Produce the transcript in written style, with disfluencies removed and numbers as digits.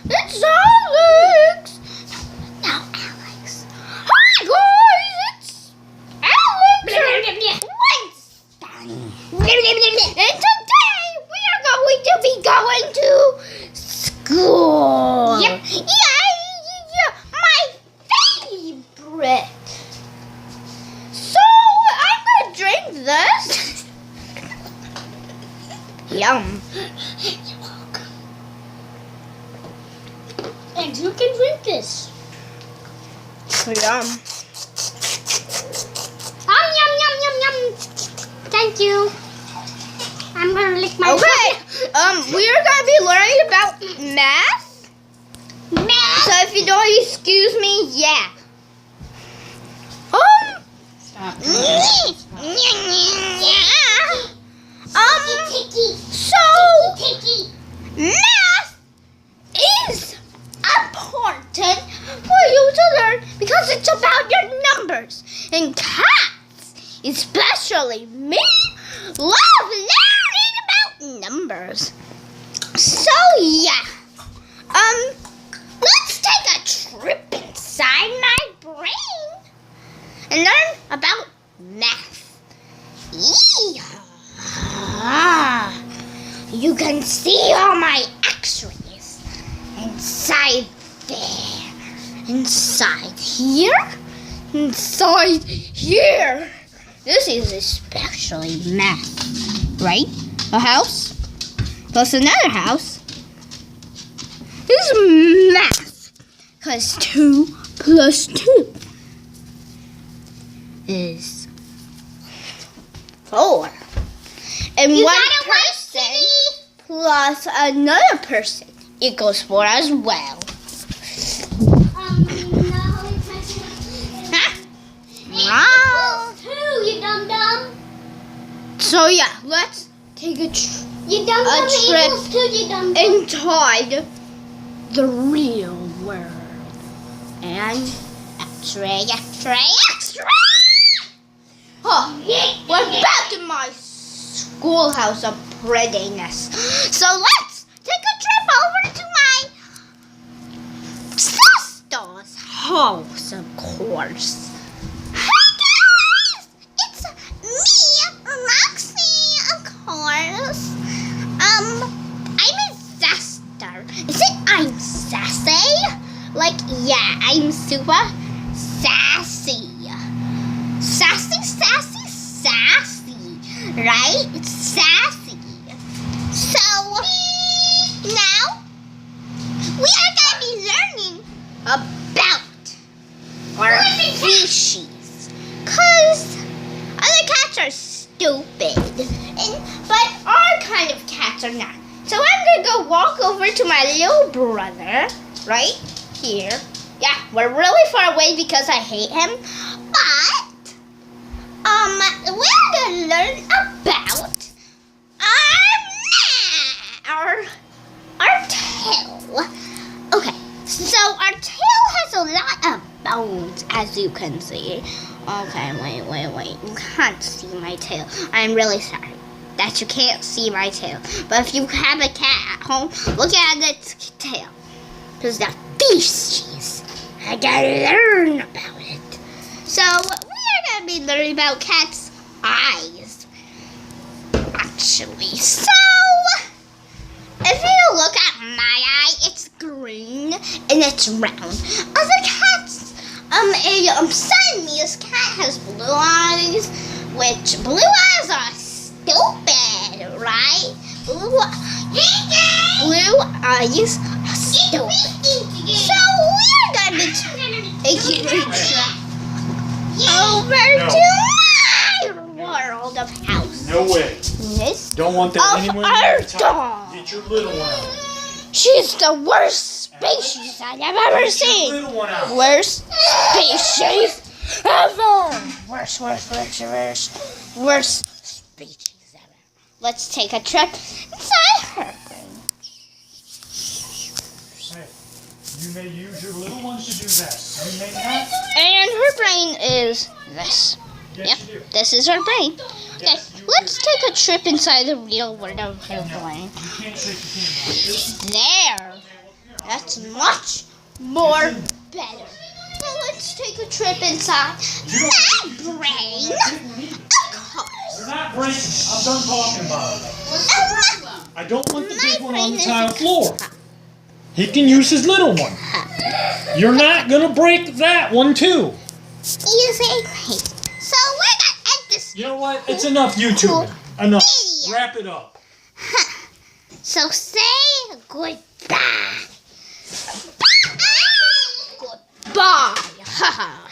It's Alex! Now, Alex. Hi, guys! It's Alex! And today, we are going to be going to school. Yep. Yeah, my favorite. So, I'm going to drink this. Yum. You're welcome. And you can drink this. Yum. Yum, yum, yum, yum. Thank you. I'm gonna lick my Okay, we are going to be learning about math. Math. So if you don't excuse me, yeah. Stop. So math is important for you to learn because it's about your numbers. And cats, especially me, love learning about numbers. So yeah, let's take a trip inside my brain and learn about math. Yeehaw! You can see all my x-rays inside there, inside here, inside here. This is especially math, right? A house plus another house is math, because 2 plus 2 is 4. And You one got it right, person plus another person equals 4 as well. No, it's Huh? Wow. 2, you dum-dum. So yeah, let's take a You dum-dum A trip equals 2, you dum-dum. inside the real world. And X-ray, X-ray, X-ray! Oh, we're back in my schoolhouse of prettiness. So let's take a trip over to my sister's house, of course. Hi guys! It's me, Roxy, of course. I'm a sister. Is it I'm sassy? Like, yeah, I'm super sassy. Sassy, sassy, sassy. Right? It's sassy. So, now, we are going to be learning about our species. Because other cats are stupid. But our kind of cats are not. So I'm going to go walk over to my little brother. Right here. Yeah, we're really far away because I hate him. But we're gonna learn about our tail. Okay, so our tail has a lot of bones, as you can see. Okay, wait. You can't see my tail. I'm really sorry that you can't see my tail. But if you have a cat at home, look at its tail. Because the species, I gotta learn about it. So we are gonna be learning about cats' eyes. Actually, so if you look at my eye, it's green and it's round. Other cats, a Siamese cat has blue eyes, which blue eyes are stupid, right? Blue eyes are stupid. So we're gonna be taking a trip over to my world of house. No way. This Don't want that of anywhere our near the top. dog. Get your little one out. She's the worst species I've ever Get your seen. little one out. Worst species ever. Worst species ever. Let's take a trip inside her brain. Hey, you may use your little one to do that. You may not. And her brain is this. Yes, Yep, you do. this is her brain. Okay, Yes, you let's take a trip inside the real world of her brain. You can't shake the camera. There. That's much more better. Now let's take a trip inside my brain. Of course. They're not breaking. I'm done talking about it. I don't want the My big one on the brain is- tile floor. He can use his little one. You're not gonna break that one too. Easy. So we're gonna end this. You know what? It's enough YouTube. Enough. Video. Wrap it up. So say goodbye. Goodbye.